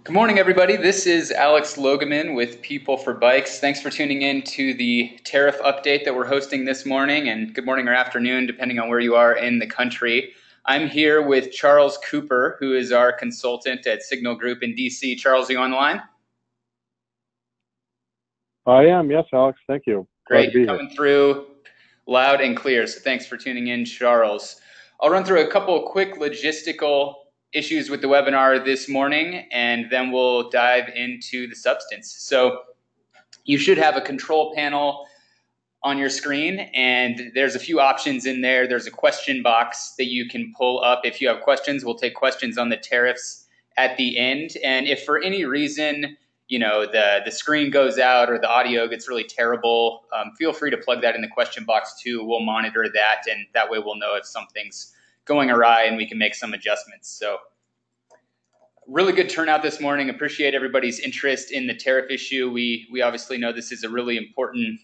Good morning, everybody. This is Alex Logaman with PeopleForBikes. Thanks for tuning in to the tariff update that we're hosting this morning, and good morning or afternoon, depending on where you are in the country. I'm here with Charles Cooper, who is our consultant at Signal Group in DC. Charles, are you on the line? I am, yes, Alex. Thank you. Great, you're coming through loud and clear, so thanks for tuning in, Charles. I'll run through a couple of quick logistical issues with the webinar this morning, and then we'll dive into the substance. So you should have a control panel on your screen, and there's a few options in there. There's a question box that you can pull up. If you have questions, we'll take questions on the tariffs at the end. And if for any reason, the screen goes out or the audio gets really terrible, feel free to plug that in the question box too. We'll monitor that, and that way we'll know if something's going awry and we can make some adjustments. So really good turnout this morning. Appreciate everybody's interest in the tariff issue. We obviously know this is a really important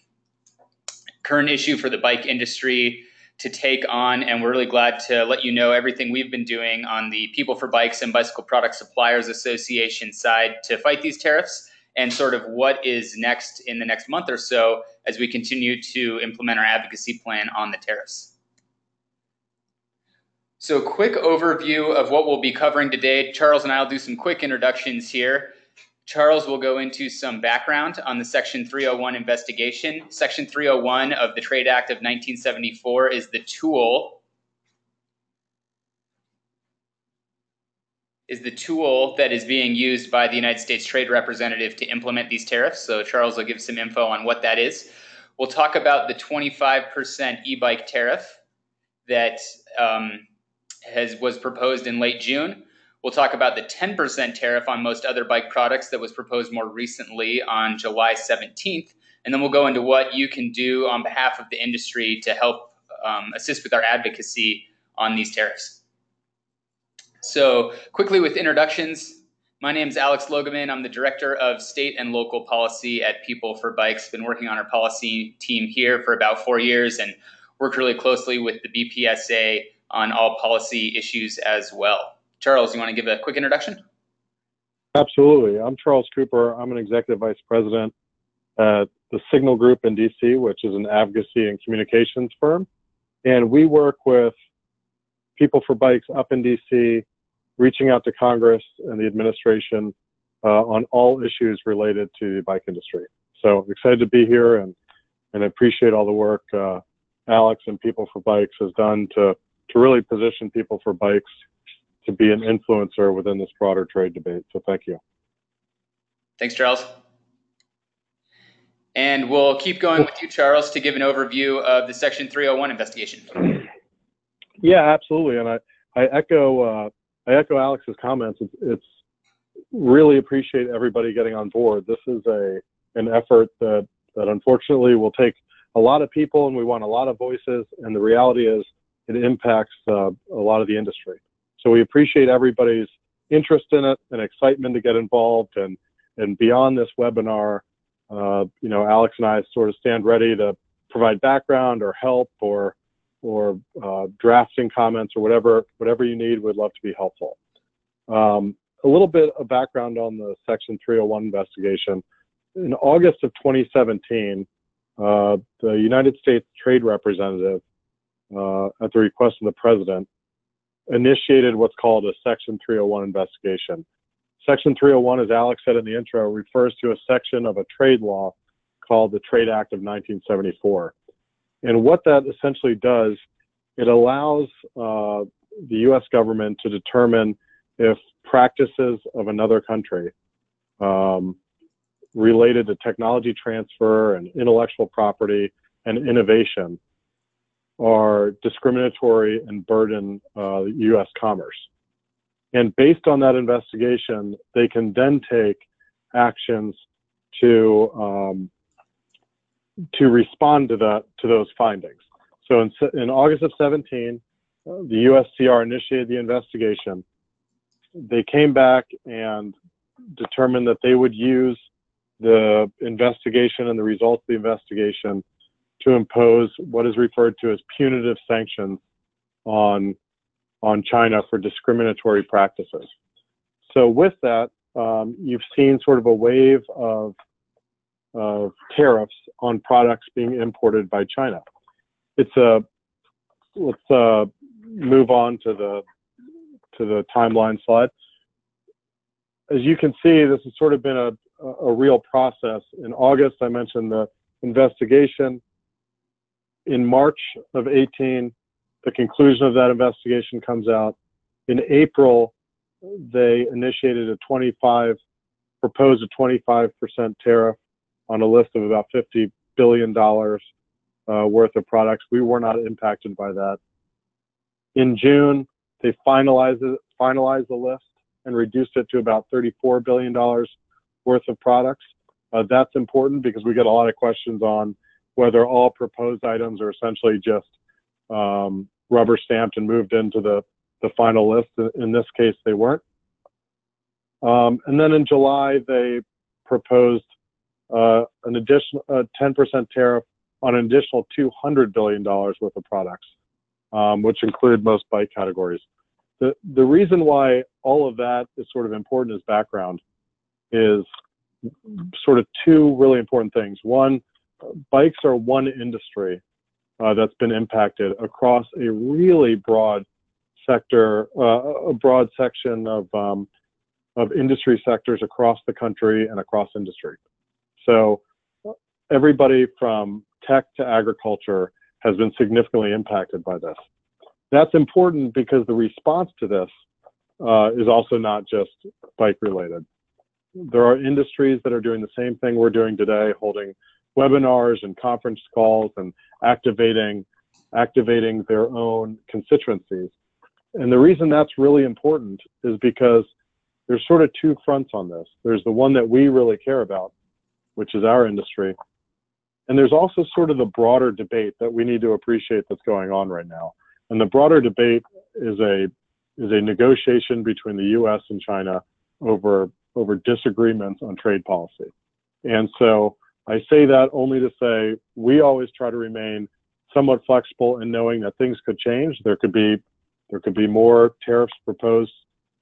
current issue for the bike industry to take on, and we're really glad to let you know everything we've been doing on the PeopleForBikes and Bicycle Product Suppliers Association side to fight these tariffs, and sort of what is next in the next month or so as we continue to implement our advocacy plan on the tariffs. So quick overview of what we'll be covering today. Charles and I will do some quick introductions here. Charles will go into some background on the Section 301 investigation. Section 301 of the Trade Act of 1974 is the tool that is being used by the United States Trade Representative to implement these tariffs. So Charles will give some info on what that is. We'll talk about the 25% e-bike tariff that was proposed in late June. We'll talk about the 10% tariff on most other bike products that was proposed more recently on July 17th. And then we'll go into what you can do on behalf of the industry to help assist with our advocacy on these tariffs. So quickly with introductions, my name is Alex Logaman. I'm the Director of State and Local Policy at PeopleForBikes. Been working on our policy team here for about 4 years and worked really closely with the BPSA on all policy issues as well. Charles, you want to give a quick introduction? Absolutely. I'm Charles Cooper. I'm an Executive Vice President at the Signal Group in DC, which is an advocacy and communications firm. And we work with PeopleForBikes up in DC, reaching out to Congress and the administration on all issues related to the bike industry. So I'm excited to be here and appreciate all the work Alex and PeopleForBikes has done to really position PeopleForBikes to be an influencer within this broader trade debate. So thank you. Thanks, Charles. And we'll keep going with you, Charles, to give an overview of the Section 301 investigation. Yeah, absolutely. And I echo Alex's comments. It's really appreciate everybody getting on board. This is an effort that unfortunately will take a lot of people, and we want a lot of voices. And the reality is, it impacts a lot of the industry. So we appreciate everybody's interest in it and excitement to get involved. And beyond this webinar, Alex and I sort of stand ready to provide background or help or drafting comments or whatever you need. We'd love to be helpful. A little bit of background on the Section 301 investigation. In August of 2017, the United States Trade Representative, at the request of the President, initiated what's called a Section 301 investigation. Section 301, as Alex said in the intro, refers to a section of a trade law called the Trade Act of 1974. And what that essentially does, it allows the U.S. government to determine if practices of another country related to technology transfer and intellectual property and innovation are discriminatory and burden U.S. commerce. And based on that investigation, they can then take actions to respond to those findings. So in August of 17, the USTR initiated the investigation. They came back and determined that they would use the investigation and the results of the investigation to impose what is referred to as punitive sanctions on China for discriminatory practices. So with that, you've seen sort of a wave of tariffs on products being imported by China. Let's move on to the timeline slide. As you can see, this has sort of been a real process. In August, I mentioned the investigation. In March of 18, the conclusion of that investigation comes out. In April, they initiated proposed a 25% tariff on a list of about $50 billion worth of products. We were not impacted by that. In June, they finalized the list and reduced it to about $34 billion worth of products. That's important because we get a lot of questions on whether all proposed items are essentially just rubber stamped and moved into the final list. In this case, they weren't. And then in July, they proposed an additional 10% tariff on an additional $200 billion worth of products, which include most bike categories. The reason why all of that is sort of important as background is sort of two really important things. One, bikes are one industry that's been impacted across a really broad sector, a broad section of industry sectors across the country and across industry. So everybody from tech to agriculture has been significantly impacted by this. That's important because the response to this is also not just bike related. There are industries that are doing the same thing we're doing today, holding webinars and conference calls and activating their own constituencies. And the reason that's really important is because there's sort of two fronts on this. There's the one that we really care about, which is our industry. And there's also sort of the broader debate that we need to appreciate that's going on right now. And the broader debate is a negotiation between the US and China over disagreements on trade policy. And so I say that only to say we always try to remain somewhat flexible in knowing that things could change. There could be more tariffs proposed,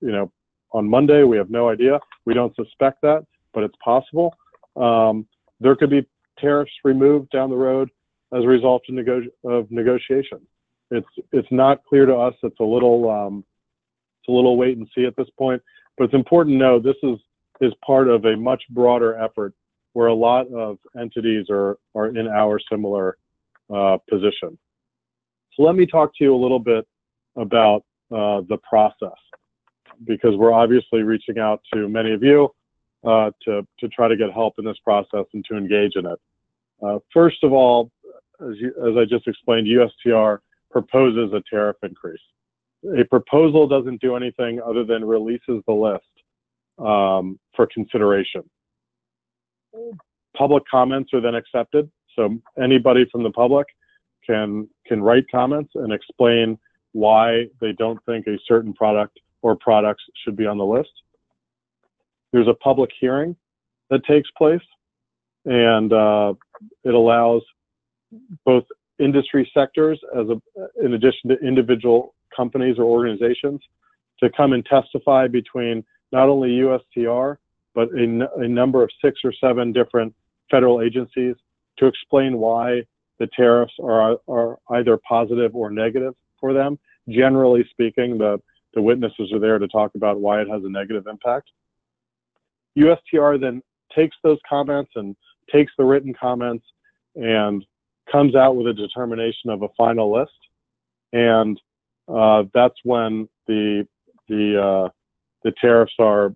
on Monday. We have no idea. We don't suspect that, but it's possible. There could be tariffs removed down the road as a result of negotiation. It's not clear to us. It's a little wait and see at this point. But it's important to know this is part of a much broader effort where a lot of entities are in our similar position. So let me talk to you a little bit about the process, because we're obviously reaching out to many of you to try to get help in this process and to engage in it. First of all, as I just explained, USTR proposes a tariff increase. A proposal doesn't do anything other than releases the list for consideration. Public comments are then accepted. So anybody from the public can write comments and explain why they don't think a certain product or products should be on the list. There's a public hearing that takes place, and it allows both industry sectors, in addition to individual companies or organizations, to come and testify between not only USTR, but a number of 6 or 7 different federal agencies to explain why the tariffs are either positive or negative for them. Generally speaking, the witnesses are there to talk about why it has a negative impact. USTR then takes those comments and takes the written comments and comes out with a determination of a final list. And that's when the tariffs are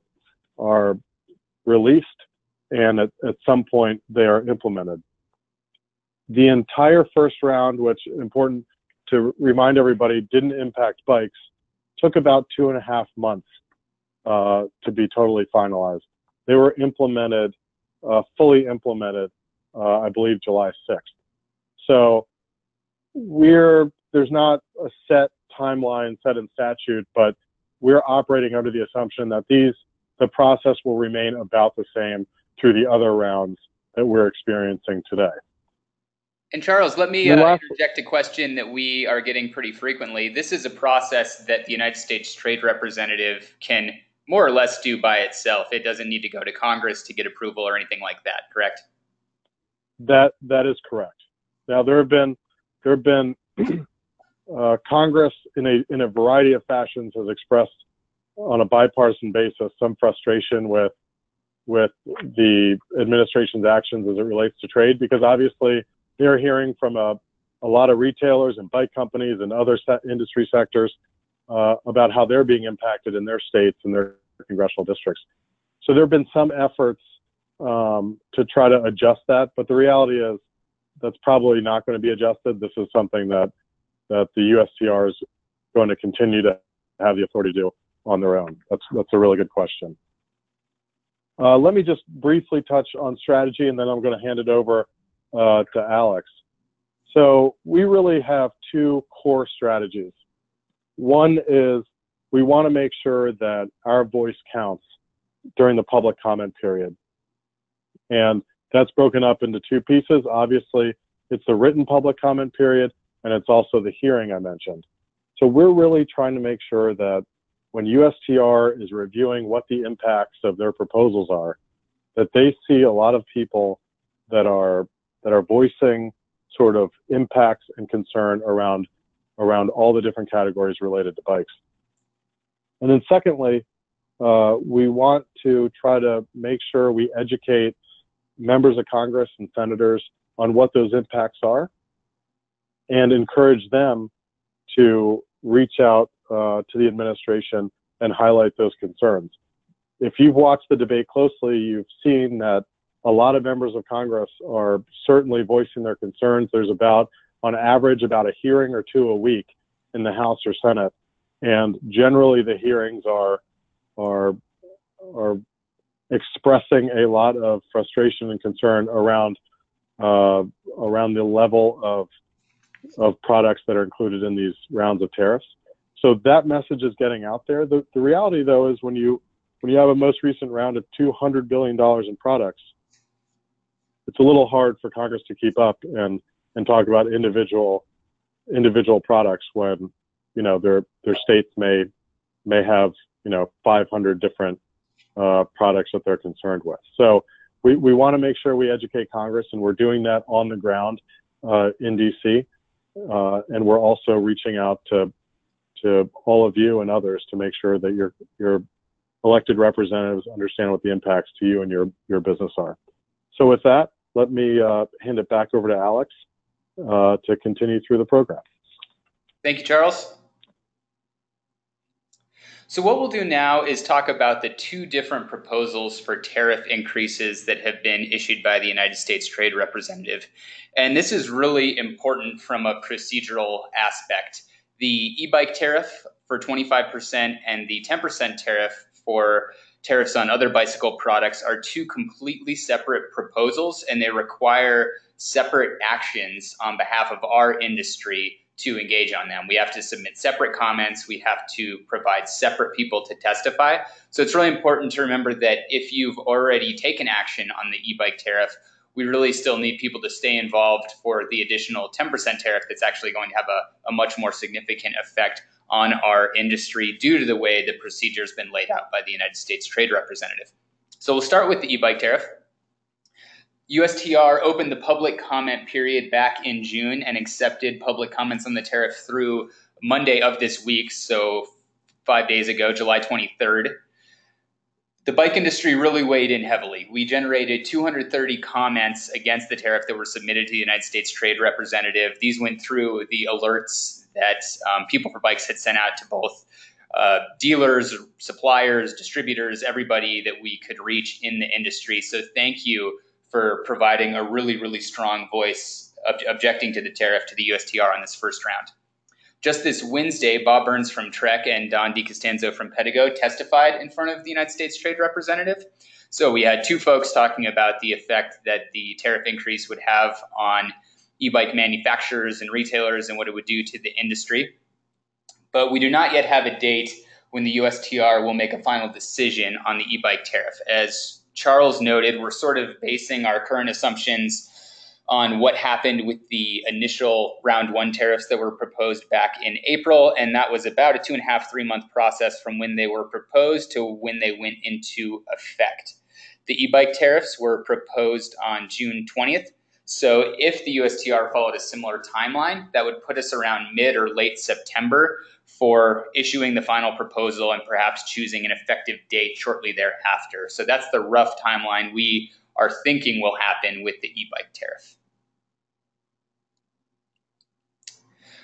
released, and at some point they are implemented. The entire first round, which is important to remind everybody didn't impact bikes, took about 2.5 months to be totally finalized. They were implemented, fully implemented, I believe July 6th. So there's not a set timeline set in statute, but we're operating under the assumption that the process will remain about the same through the other rounds that we're experiencing today. And Charles, let me interject a question that we are getting pretty frequently. This is a process that the United States Trade Representative can more or less do by itself. It doesn't need to go to Congress to get approval or anything like that, correct? That is correct. Now there have been Congress in a variety of fashions has expressed on a bipartisan basis some frustration with the administration's actions as it relates to trade, because obviously they're hearing from a lot of retailers and bike companies and other industry sectors about how they're being impacted in their states and their congressional districts. So there have been some efforts to try to adjust that, but the reality is that's probably not going to be adjusted. This is something that the USTR is going to continue to have the authority to do on their own. That's a really good question. Let me just briefly touch on strategy, and then I'm going to hand it over to Alex. So we really have two core strategies. One is we want to make sure that our voice counts during the public comment period. And that's broken up into two pieces. Obviously, it's the written public comment period, and it's also the hearing I mentioned. So we're really trying to make sure that when USTR is reviewing what the impacts of their proposals are, that they see a lot of people that are voicing sort of impacts and concern around all the different categories related to bikes. And then secondly, we want to try to make sure we educate members of Congress and senators on what those impacts are and encourage them to reach out to the administration and highlight those concerns. If you've watched the debate closely, you've seen that a lot of members of Congress are certainly voicing their concerns. There's on average, about a hearing or two a week in the House or Senate. And generally the hearings are expressing a lot of frustration and concern around the level of products that are included in these rounds of tariffs. So that message is getting out there. The reality, though, is when you have a most recent round of $200 billion in products, it's a little hard for Congress to keep up and talk about individual products when their states may have 500 different products that they're concerned with. So we want to make sure we educate Congress, and we're doing that on the ground in DC, and we're also reaching out to all of you and others to make sure that your elected representatives understand what the impacts to you and your business are. So with that, let me hand it back over to Alex to continue through the program. Thank you, Charles. So what we'll do now is talk about the two different proposals for tariff increases that have been issued by the United States Trade Representative. And this is really important from a procedural aspect. The e-bike tariff for 25% and the 10% tariff for tariffs on other bicycle products are two completely separate proposals, and they require separate actions on behalf of our industry to engage on them. We have to submit separate comments. We have to provide separate people to testify. So it's really important to remember that if you've already taken action on the e-bike tariff, we really still need people to stay involved for the additional 10% tariff that's actually going to have a much more significant effect on our industry due to the way the procedure has been laid out by the United States Trade Representative. So we'll start with the e-bike tariff. USTR opened the public comment period back in June and accepted public comments on the tariff through Monday of this week, so 5 days ago, July 23rd. The bike industry really weighed in heavily. We generated 230 comments against the tariff that were submitted to the United States Trade Representative. These went through the alerts that PeopleForBikes had sent out to both dealers, suppliers, distributors, everybody that we could reach in the industry. So thank you for providing a really, really strong voice objecting to the tariff to the USTR on this first round. Just this Wednesday, Bob Burns from Trek and Don DiCostanzo from Pedigo testified in front of the United States Trade Representative. So we had two folks talking about the effect that the tariff increase would have on e-bike manufacturers and retailers and what it would do to the industry. But we do not yet have a date when the USTR will make a final decision on the e-bike tariff. As Charles noted, we're sort of basing our current assumptions on what happened with the initial round one tariffs that were proposed back in April. And that was about a 2.5 to 3 month process from when they were proposed to when they went into effect. The e-bike tariffs were proposed on June 20th. So if the USTR followed a similar timeline, that would put us around mid or late September for issuing the final proposal and perhaps choosing an effective date shortly thereafter. So that's the rough timeline we are thinking will happen with the e-bike tariff.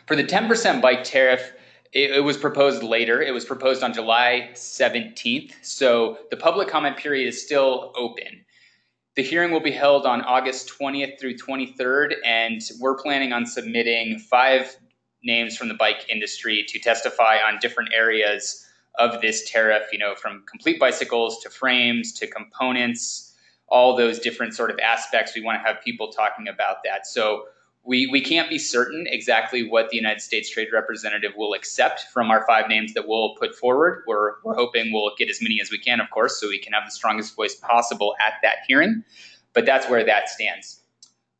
For the 10% bike tariff, it was proposed later. It was proposed on July 17th. So the public comment period is still open. The hearing will be held on August 20th through 23rd, and we're planning on submitting 5 names from the bike industry to testify on different areas of this tariff, from complete bicycles to frames to components, all those different sort of aspects. We want to have people talking about that. So we can't be certain exactly what the United States Trade Representative will accept from our 5 names that we'll put forward. We're hoping we'll get as many as we can, of course, so we can have the strongest voice possible at that hearing. But that's where that stands.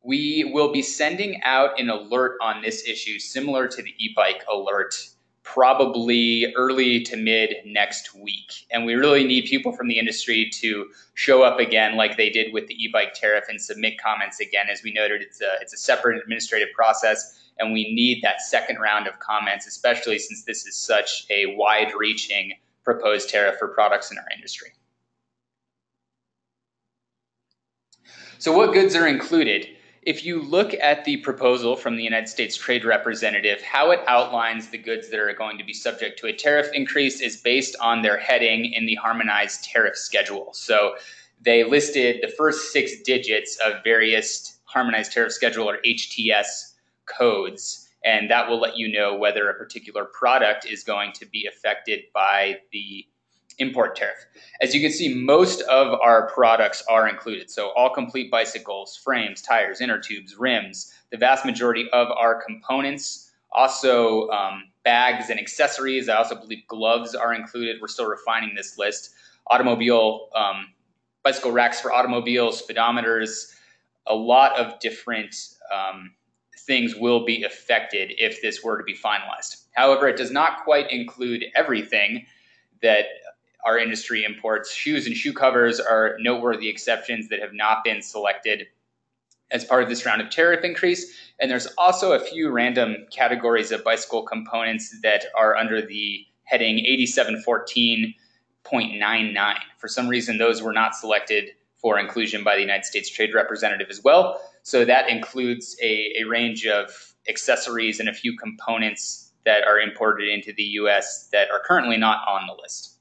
We will be sending out an alert on this issue similar to the e-bike alert probably early to mid next week. And we really need people from the industry to show up again like they did with the e-bike tariff and submit comments again. As we noted, it's a separate administrative process, and we need that second round of comments, especially since this is such a wide-reaching proposed tariff for products in our industry. So what goods are included? If you look at the proposal from the United States Trade Representative, how it outlines the goods that are going to be subject to a tariff increase is based on their heading in the harmonized tariff schedule. So they listed the first 6 digits of various harmonized tariff schedule or HTS codes, and that will let you know whether a particular product is going to be affected by the import tariff. As you can see, most of our products are included. So all complete bicycles, frames, tires, inner tubes, rims, the vast majority of our components, also bags and accessories. I also believe gloves are included. We're still refining this list. Automobile, bicycle racks for automobiles, speedometers, a lot of different things will be affected if this were to be finalized. However, it does not quite include everything that our industry imports. Shoes and shoe covers are noteworthy exceptions that have not been selected as part of this round of tariff increase. And there's also a few random categories of bicycle components that are under the heading 8714.99. For some reason, those were not selected for inclusion by the United States Trade Representative as well. So that includes a range of accessories and a few components that are imported into the US that are currently not on the list.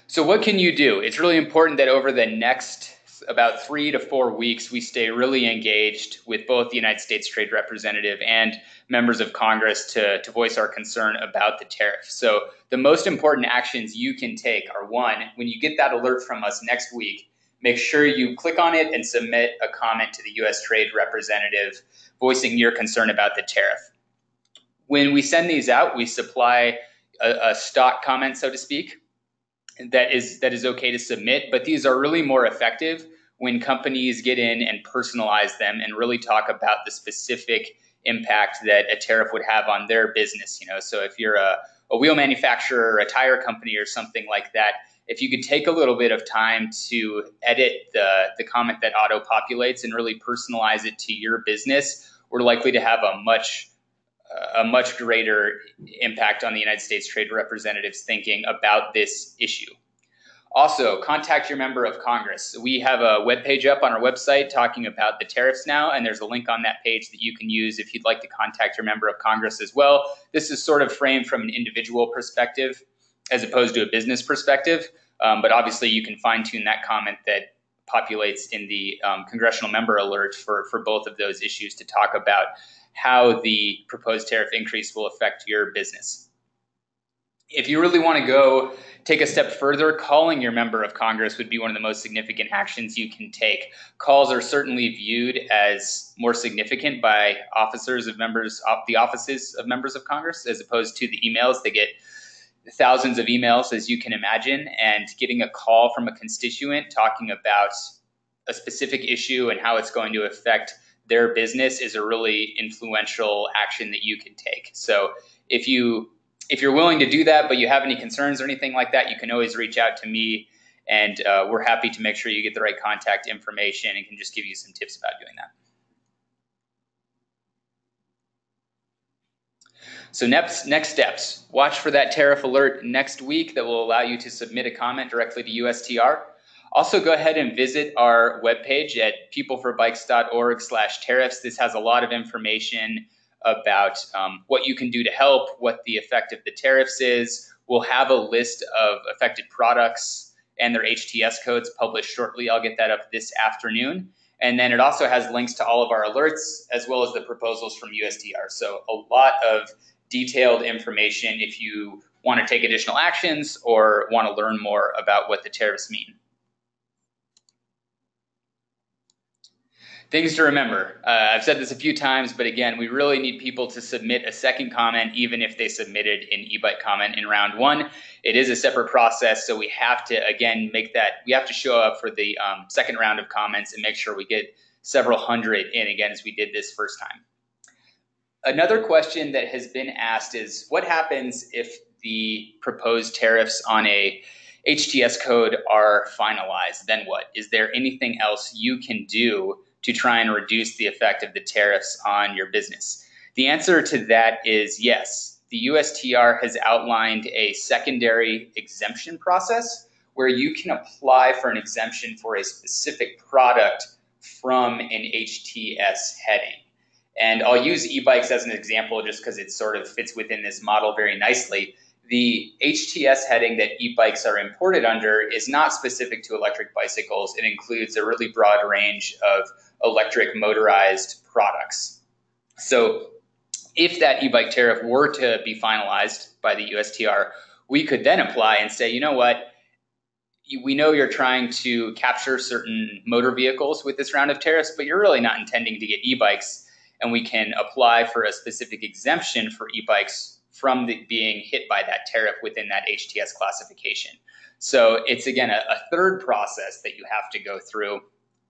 So what can you do? It's really important that over the next about 3 to 4 weeks, we stay really engaged with both the United States Trade Representative and members of Congress to voice our concern about the tariff. So the most important actions you can take are, 1, when you get that alert from us next week, make sure you click on it and submit a comment to the U.S. Trade Representative voicing your concern about the tariff. When we send these out, we supply a stock comment, so to speak, that is okay to submit, but these are really more effective when companies get in and personalize them and really talk about the specific impact that a tariff would have on their business. So if you're a wheel manufacturer or a tire company or something like that, if you could take a little bit of time to edit the comment that auto-populates and really personalize it to your business, we're likely to have a much greater impact on the United States Trade Representative's thinking about this issue. Also, contact your member of Congress. We have a webpage up on our website talking about the tariffs now, and there's a link on that page that you can use if you'd like to contact your member of Congress as well. This is sort of framed from an individual perspective as opposed to a business perspective, but obviously you can fine-tune that comment that populates in the congressional member alert for both of those issues to talk about how the proposed tariff increase will affect your business. If you really want to go take a step further, calling your member of Congress would be one of the most significant actions you can take. Calls are certainly viewed as more significant by the offices of members of Congress as opposed to the emails. They get thousands of emails, as you can imagine, and getting a call from a constituent talking about a specific issue and how it's going to affect their business is a really influential action that you can take. So if you're willing to do that, but you have any concerns or anything like that, you can always reach out to me, and we're happy to make sure you get the right contact information and can just give you some tips about doing that. So next steps, watch for that tariff alert next week that will allow you to submit a comment directly to USTR. Also, go ahead and visit our webpage at peopleforbikes.org/tariffs. This has a lot of information about what you can do to help, what the effect of the tariffs is. We'll have a list of affected products and their HTS codes published shortly. I'll get that up this afternoon. And then it also has links to all of our alerts as well as the proposals from USTR. So a lot of detailed information if you want to take additional actions or want to learn more about what the tariffs mean. Things to remember. I've said this a few times, but again, we really need people to submit a second comment, even if they submitted an e-bike comment in round one. It is a separate process, so we have to, again, we have to show up for the second round of comments and make sure we get several hundred in again as we did this first time. Another question that has been asked is, what happens if the proposed tariffs on a HTS code are finalized? Then what? Is there anything else you can do to try and reduce the effect of the tariffs on your business? The answer to that is yes. The USTR has outlined a secondary exemption process where you can apply for an exemption for a specific product from an HTS heading. And I'll use e-bikes as an example just because it sort of fits within this model very nicely. The HTS heading that e-bikes are imported under is not specific to electric bicycles. It includes a really broad range of electric motorized products. So if that e-bike tariff were to be finalized by the USTR, we could then apply and say, you know what, we know you're trying to capture certain motor vehicles with this round of tariffs, but you're really not intending to get e-bikes, and we can apply for a specific exemption for e-bikes from being hit by that tariff within that HTS classification. So it's, again, a third process that you have to go through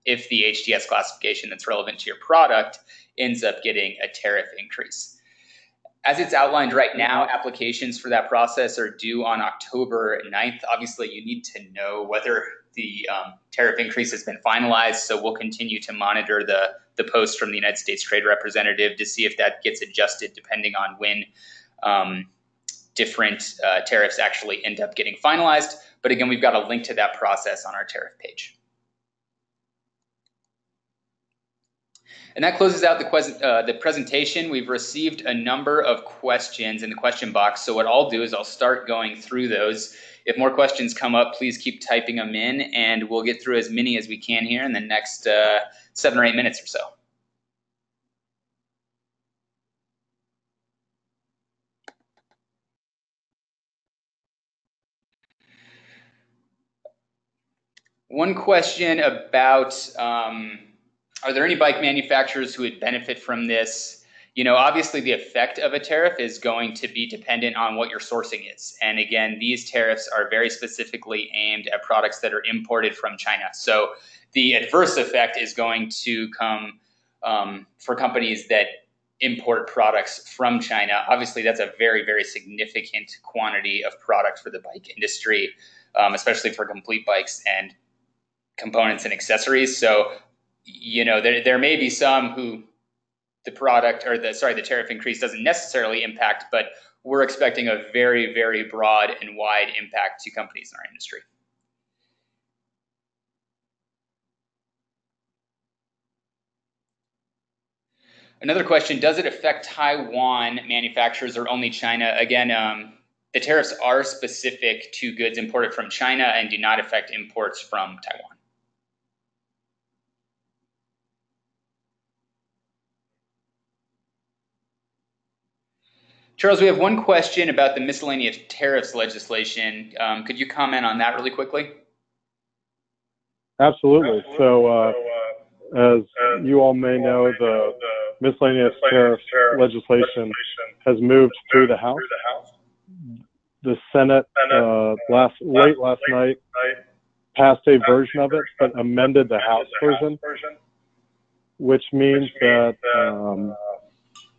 if the HTS classification that's relevant to your product ends up getting a tariff increase. As it's outlined right now, applications for that process are due on October 9th. Obviously, you need to know whether the tariff increase has been finalized, so we'll continue to monitor the post from the United States Trade Representative to see if that gets adjusted depending on when different tariffs actually end up getting finalized. But again, we've got a link to that process on our tariff page. And that closes out the presentation. We've received a number of questions in the question box. So what I'll do is I'll start going through those. If more questions come up, please keep typing them in, and we'll get through as many as we can here in the next 7 or 8 minutes or so. One question about, are there any bike manufacturers who would benefit from this? You know, obviously the effect of a tariff is going to be dependent on what your sourcing is. And again, these tariffs are very specifically aimed at products that are imported from China. So the adverse effect is going to come for companies that import products from China. Obviously, that's a very, very significant quantity of product for the bike industry, especially for complete bikes and components and accessories. So, you know, there may be some who the tariff increase doesn't necessarily impact, but we're expecting a very, very broad and wide impact to companies in our industry. Another question, does it affect Taiwan manufacturers or only China? Again, the tariffs are specific to goods imported from China and do not affect imports from Taiwan. Charles, we have one question about the miscellaneous tariffs legislation. Could you comment on that really quickly? Absolutely. So, as you all may know, the miscellaneous tariff legislation has moved through the House. The Senate late last night passed a version of it, but amended the House version, which means that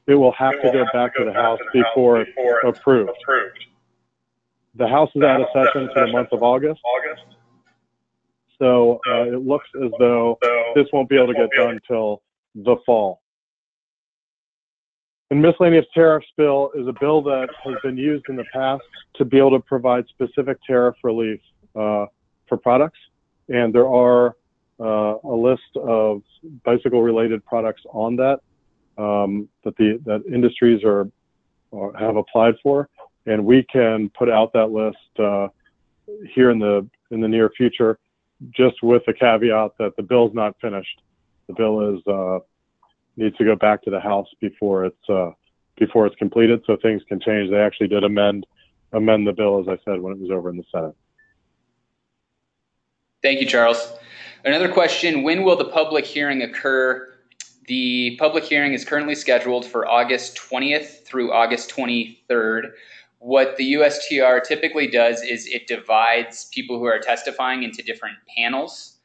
it will have to go back to the House before it's approved. The House is out of session for the month of August, so it looks as though this won't be able to get done till the fall. The miscellaneous tariffs bill is a bill that has been used in the past to be able to provide specific tariff relief for products, and there are a list of bicycle-related products on that that industries have applied for, and we can put out that list here in the near future, just with the caveat that the bill's not finished. The bill needs to go back to the House before it's completed, so things can change. They actually did amend the bill, as I said, when it was over in the Senate. Thank you, Charles. Another question: when will the public hearing occur? The public hearing is currently scheduled for August 20th through August 23rd. What the USTR typically does is it divides people who are testifying into different panels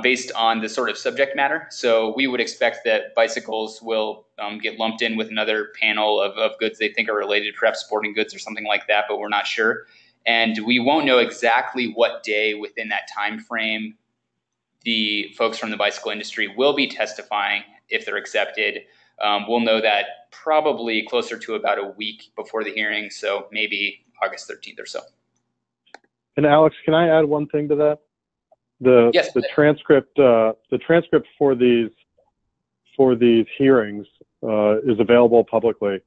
based on the sort of subject matter. So we would expect that bicycles will get lumped in with another panel of goods they think are related, perhaps sporting goods or something like that, but we're not sure. And we won't know exactly what day within that time frame the folks from the bicycle industry will be testifying if they're accepted. We'll know that probably closer to about a week before the hearing, so maybe August 13th or so. And Alex, can I add one thing to that? Yes. The transcript for these hearings is available publicly,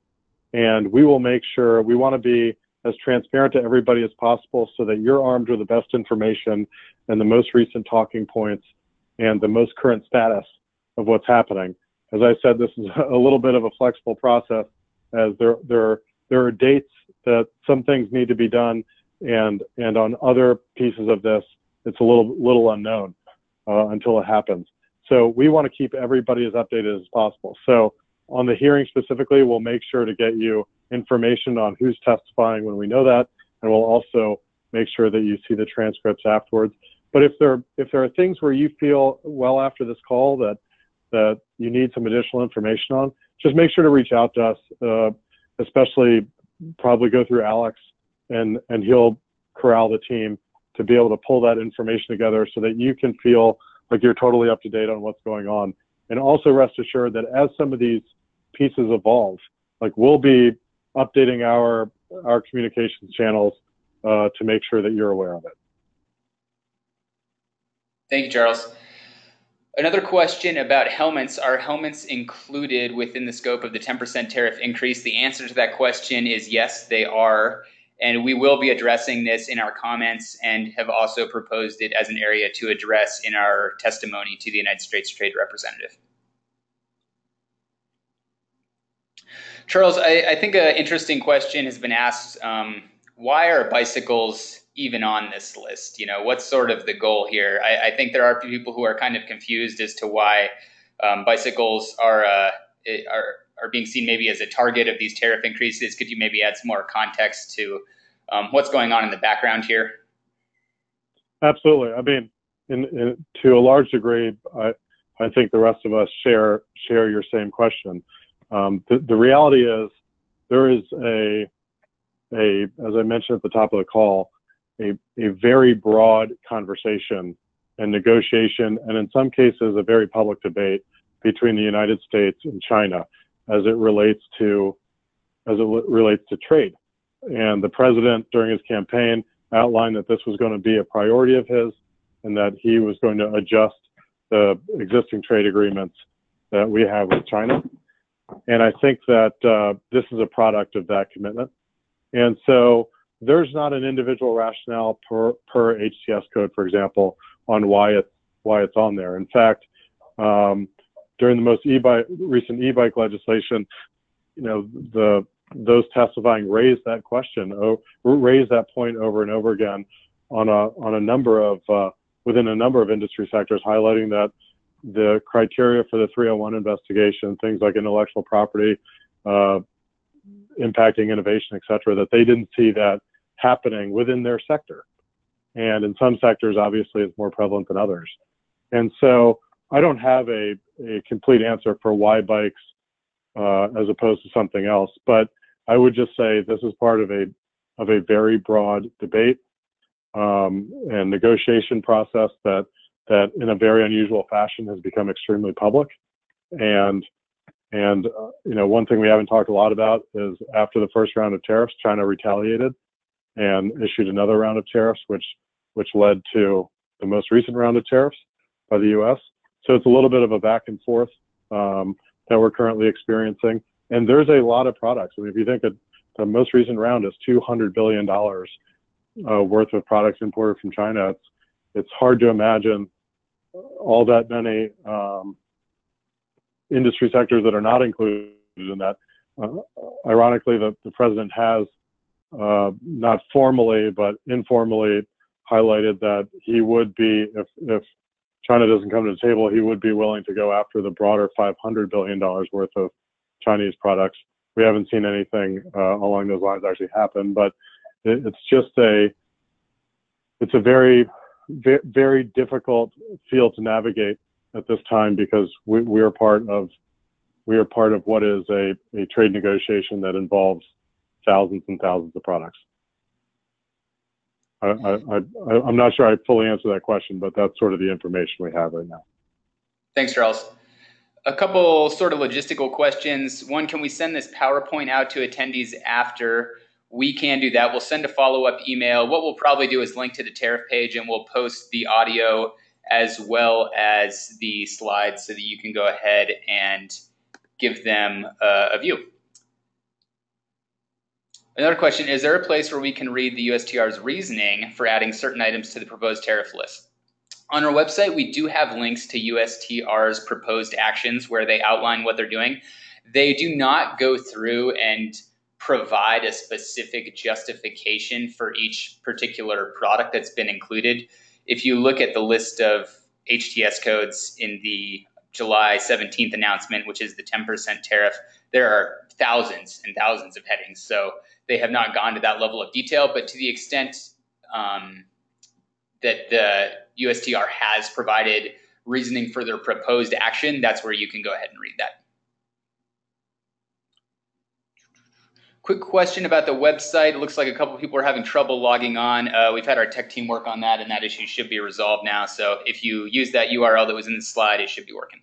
and we will make sure, we want to be as transparent to everybody as possible so that you're armed with the best information and the most recent talking points and the most current status of what's happening. As I said, this is a little bit of a flexible process, as there are dates that some things need to be done, and on other pieces of this, it's a little unknown until it happens. So we want to keep everybody as updated as possible. So on the hearing specifically, we'll make sure to get you information on who's testifying when we know that, and we'll also make sure that you see the transcripts afterwards. But if there are things where you feel well after this call that you need some additional information on, just make sure to reach out to us, especially probably go through Alex, and he'll corral the team to be able to pull that information together so that you can feel like you're totally up to date on what's going on. And also rest assured that as some of these pieces evolve, like, we'll be updating our communications channels to make sure that you're aware of it. Thank you, Charles. Another question about helmets. Are helmets included within the scope of the 10% tariff increase? The answer to that question is yes, they are. And we will be addressing this in our comments and have also proposed it as an area to address in our testimony to the United States Trade Representative. Charles, I think an interesting question has been asked. Why are bicycles even on this list? You know, what's sort of the goal here? I think there are people who are kind of confused as to why bicycles are being seen maybe as a target of these tariff increases. Could you maybe add some more context to what's going on in the background here? Absolutely. I mean, to a large degree, I think the rest of us share your same question. The reality is there is as I mentioned at the top of the call, a very broad conversation and negotiation, and in some cases, a very public debate between the United States and China as it relates to trade. And the president, during his campaign, outlined that this was going to be a priority of his, and that he was going to adjust the existing trade agreements that we have with China. And I think that this is a product of that commitment. And so there's not an individual rationale per HCS code, for example, on why it's on there. In fact, during the most recent e-bike legislation, you know, those testifying raised that question, raised that point over and over again on a number of within a number of industry sectors, highlighting that the criteria for the 301 investigation, things like intellectual property, impacting innovation, et cetera, that they didn't see that happening within their sector. And in some sectors, obviously, it's more prevalent than others. And so I don't have a complete answer for why bikes as opposed to something else. But I would just say this is part of a very broad debate and negotiation process that in a very unusual fashion has become extremely public. And one thing we haven't talked a lot about is after the first round of tariffs, China retaliated and issued another round of tariffs, which led to the most recent round of tariffs by the U.S. So it's a little bit of a back and forth that we're currently experiencing. And there's a lot of products. I mean, if you think that the most recent round is $200 billion worth of products imported from China, it's hard to imagine all that many industry sectors that are not included in that. Ironically, the president has not formally but informally highlighted that he would be, if China doesn't come to the table, he would be willing to go after the broader $500 billion worth of Chinese products. We haven't seen anything along those lines actually happen, but it's a very, very difficult field to navigate at this time because we are part of what is a trade negotiation that involves thousands and thousands of products. I'm not sure I fully answered that question, but that's sort of the information we have right now. Thanks, Charles. A couple sort of logistical questions. One, can we send this PowerPoint out to attendees after? We can do that. We'll send a follow-up email. What we'll probably do is link to the tariff page, and we'll post the audio as well as the slides so that you can go ahead and give them a view. Another question, is there a place where we can read the USTR's reasoning for adding certain items to the proposed tariff list? On our website, we do have links to USTR's proposed actions where they outline what they're doing. They do not go through and provide a specific justification for each particular product that's been included. If you look at the list of HTS codes in the July 17th announcement, which is the 10% tariff, there are thousands and thousands of headings. So they have not gone to that level of detail, but to the extent that the USTR has provided reasoning for their proposed action, that's where you can go ahead and read that. Quick question about the website. It looks like a couple of people are having trouble logging on. We've had our tech team work on that, and that issue should be resolved now. So if you use that URL that was in the slide, it should be working.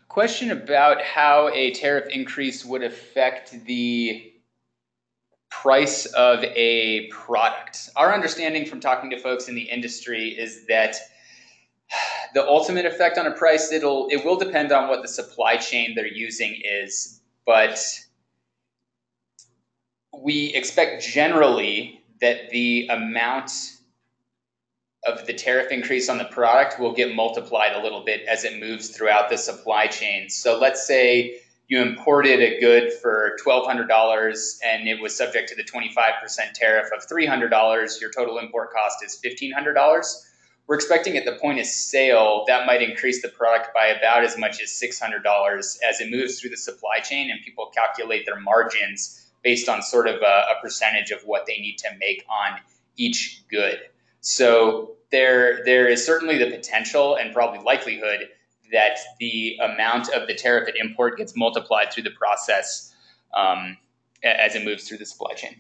Question about how a tariff increase would affect the price of a product. Our understanding from talking to folks in the industry is that the ultimate effect on a price, it will depend on what the supply chain they're using is, but we expect generally that the amount of the tariff increase on the product will get multiplied a little bit as it moves throughout the supply chain. So let's say you imported a good for $1,200 and it was subject to the 25% tariff of $300, your total import cost is $1,500. We're expecting at the point of sale, that might increase the product by about as much as $600 as it moves through the supply chain and people calculate their margins based on sort of a percentage of what they need to make on each good. So there is certainly the potential and probably likelihood that the amount of the tariff at import gets multiplied through the process as it moves through the supply chain.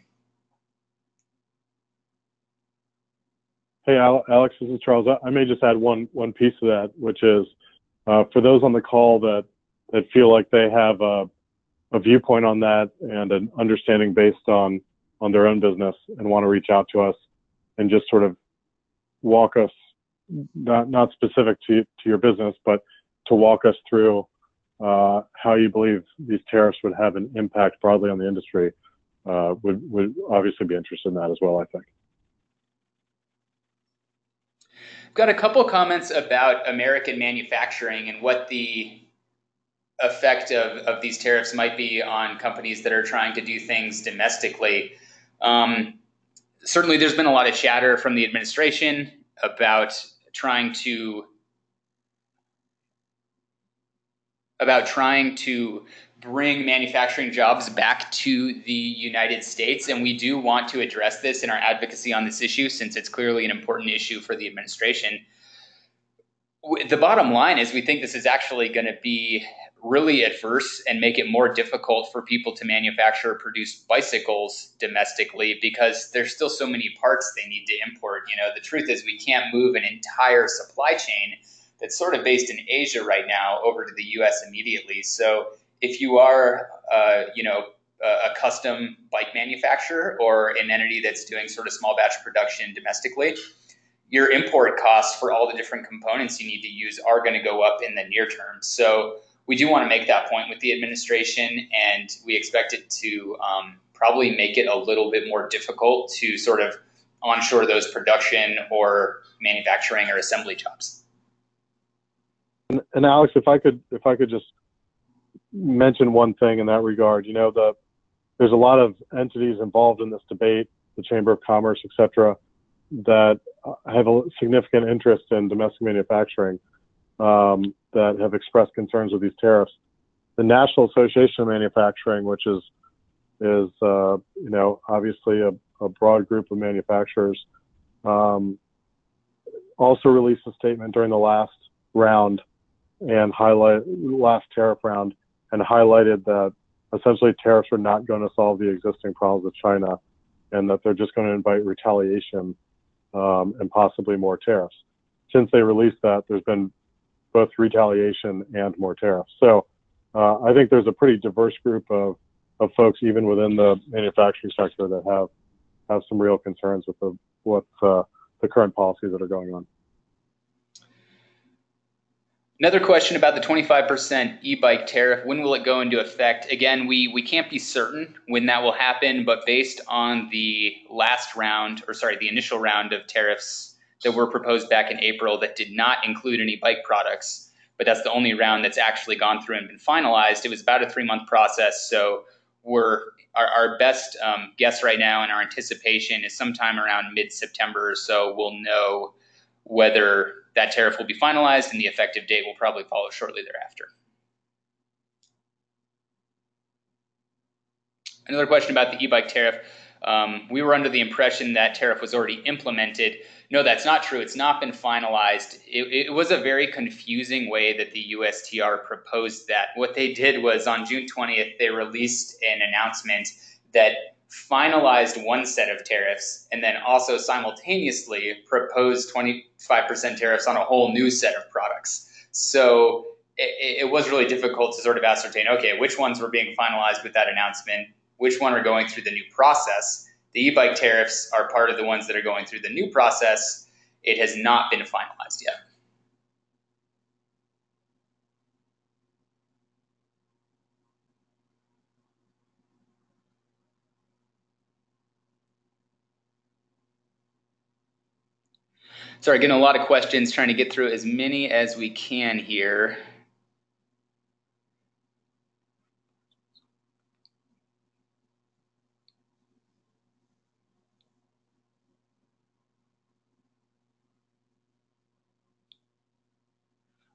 Hey, Alex, this is Charles. I may just add one piece to that, which is for those on the call that feel like they have a viewpoint on that and an understanding based on their own business and want to reach out to us and just sort of walk us, not specific to your business, but to walk us through how you believe these tariffs would have an impact broadly on the industry, would obviously be interested in that as well, I think. I've got a couple comments about American manufacturing and what the effect of these tariffs might be on companies that are trying to do things domestically. Certainly there's been a lot of chatter from the administration about trying to about trying to bring manufacturing jobs back to the United States. And we do want to address this in our advocacy on this issue, since it's clearly an important issue for the administration. The bottom line is we think this is actually going to be really adverse and make it more difficult for people to manufacture or produce bicycles domestically, because there's still so many parts they need to import. The truth is we can't move an entire supply chain that's sort of based in Asia right now over to the US immediately. So if you are, a custom bike manufacturer or an entity that's doing sort of small batch production domestically, your import costs for all the different components you need to use are going to go up in the near term. So we do want to make that point with the administration, and we expect it to probably make it a little bit more difficult to sort of onshore those production or manufacturing or assembly jobs. And Alex, if I could just mention one thing in that regard, there's a lot of entities involved in this debate, the Chamber of Commerce, et cetera, that have a significant interest in domestic manufacturing, that have expressed concerns with these tariffs. The National Association of Manufacturing, which is obviously a broad group of manufacturers, also released a statement during the last tariff round, and highlighted that essentially tariffs are not going to solve the existing problems with China, and that they're just going to invite retaliation and possibly more tariffs. Since they released that, there's been both retaliation and more tariffs. So I think there's a pretty diverse group of folks, even within the manufacturing sector, that have some real concerns with the current policies that are going on. Another question about the 25% e-bike tariff. When will it go into effect? Again, we can't be certain when that will happen, but based on the initial round of tariffs that were proposed back in April that did not include any bike products, but that's the only round that's actually gone through and been finalized. It was about a 3-month process. So our best guess right now and our anticipation is sometime around mid-September or so we'll know whether that tariff will be finalized, and the effective date will probably follow shortly thereafter. Another question about the e-bike tariff. We were under the impression that tariff was already implemented. No, that's not true. It's not been finalized. It was a very confusing way that the USTR proposed that. What they did was on June 20th, they released an announcement that finalized one set of tariffs and then also simultaneously proposed 25% tariffs on a whole new set of products. So it was really difficult to sort of ascertain, okay, which ones were being finalized with that announcement, which one are going through the new process. The e-bike tariffs are part of the ones that are going through the new process. It has not been finalized yet. Sorry, getting a lot of questions, trying to get through as many as we can here.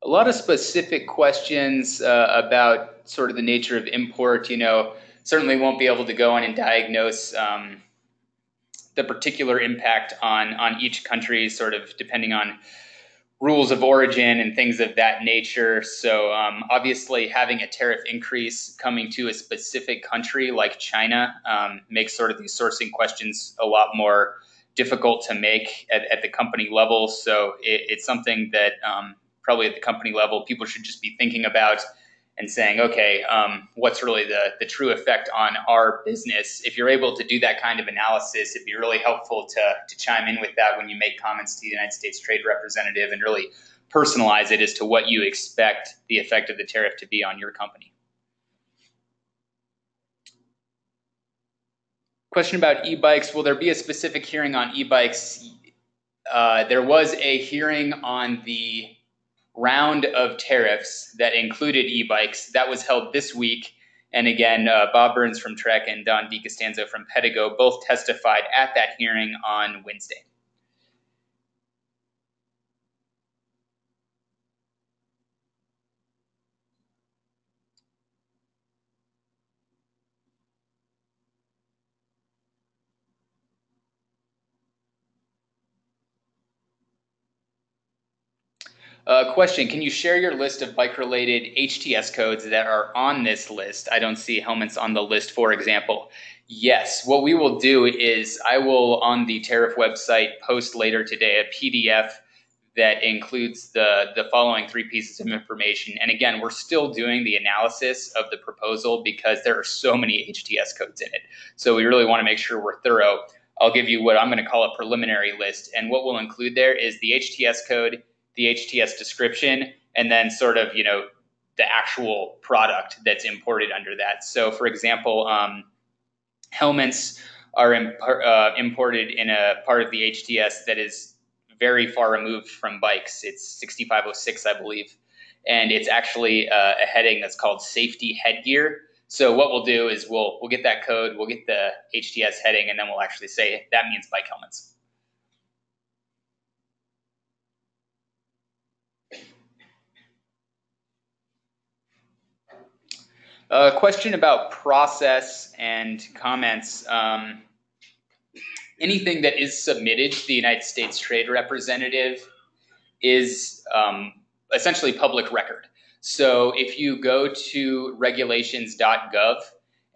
A lot of specific questions about sort of the nature of import. Certainly won't be able to go in and diagnose the particular impact on each country, sort of depending on rules of origin and things of that nature. So obviously having a tariff increase coming to a specific country like China makes sort of these sourcing questions a lot more difficult to make at the company level. So it's something that probably at the company level people should just be thinking about and saying, okay, what's really the true effect on our business? If you're able to do that kind of analysis, it'd be really helpful to chime in with that when you make comments to the United States Trade Representative and really personalize it as to what you expect the effect of the tariff to be on your company. Question about e-bikes. Will there be a specific hearing on e-bikes? There was a hearing on the round of tariffs that included e-bikes. That was held this week. And again, Bob Burns from Trek and Don DiCostanzo from Pedigo both testified at that hearing on Wednesday. Question, can you share your list of bike-related HTS codes that are on this list? I don't see helmets on the list, for example. Yes, what we will do is I will, on the Tariff website, post later today a PDF that includes the following 3 pieces of information. And again, we're still doing the analysis of the proposal because there are so many HTS codes in it. So we really want to make sure we're thorough. I'll give you what I'm going to call a preliminary list. And what we'll include there is the HTS code, the HTS description, and then sort of, the actual product that's imported under that. So for example, helmets are imported in a part of the HTS that is very far removed from bikes. It's 6506, I believe. And it's actually a heading that's called safety headgear. So what we'll do is we'll get that code, we'll get the HTS heading, and then we'll actually say that means bike helmets. Question about process and comments. Anything that is submitted to the United States Trade Representative is essentially public record. So if you go to regulations.gov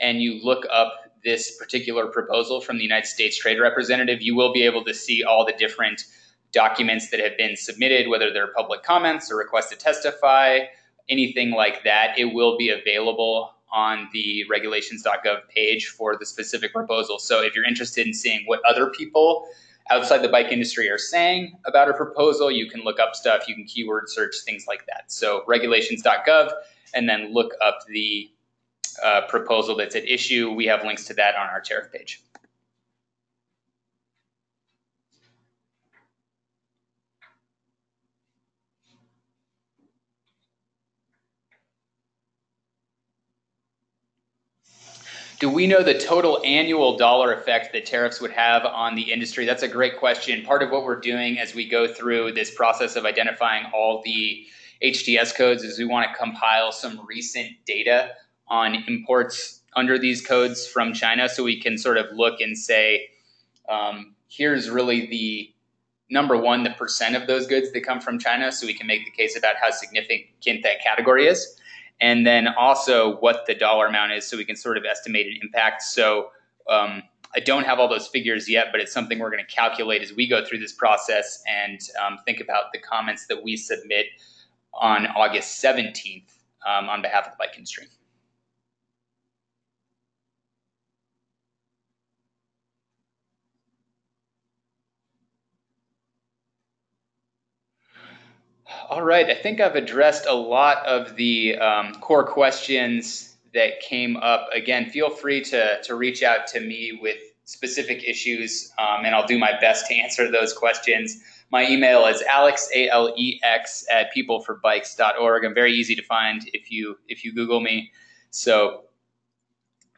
and you look up this particular proposal from the United States Trade Representative, you will be able to see all the different documents that have been submitted, whether they're public comments or requests to testify, anything like that. It will be available on the regulations.gov page for the specific proposal. So if you're interested in seeing what other people outside the bike industry are saying about a proposal, you can look up stuff, you can keyword search, things like that. So regulations.gov, and then look up the proposal that's at issue. We have links to that on our tariff page. Do we know the total annual dollar effect that tariffs would have on the industry? That's a great question. Part of what we're doing as we go through this process of identifying all the HTS codes is we want to compile some recent data on imports under these codes from China, so we can sort of look and say, here's really the number one, the percent of those goods that come from China, so we can make the case about how significant that category is. And then also what the dollar amount is, so we can sort of estimate an impact. So I don't have all those figures yet, but it's something we're going to calculate as we go through this process and think about the comments that we submit on August 17th on behalf of the bike industry. All right, I think I've addressed a lot of the core questions that came up. Again, feel free to reach out to me with specific issues, and I'll do my best to answer those questions. My email is alex, ALEX, @PeopleForBikes.org. I'm very easy to find if you Google me. So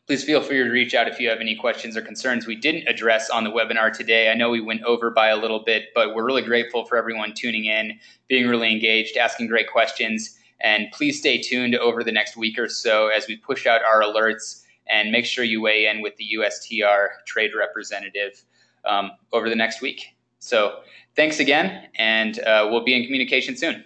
please feel free to reach out if you have any questions or concerns we didn't address on the webinar today. I know we went over by a little bit, but we're really grateful for everyone tuning in, being really engaged, asking great questions. And please stay tuned over the next week or so as we push out our alerts, and make sure you weigh in with the USTR trade representative over the next week. So thanks again, and we'll be in communication soon.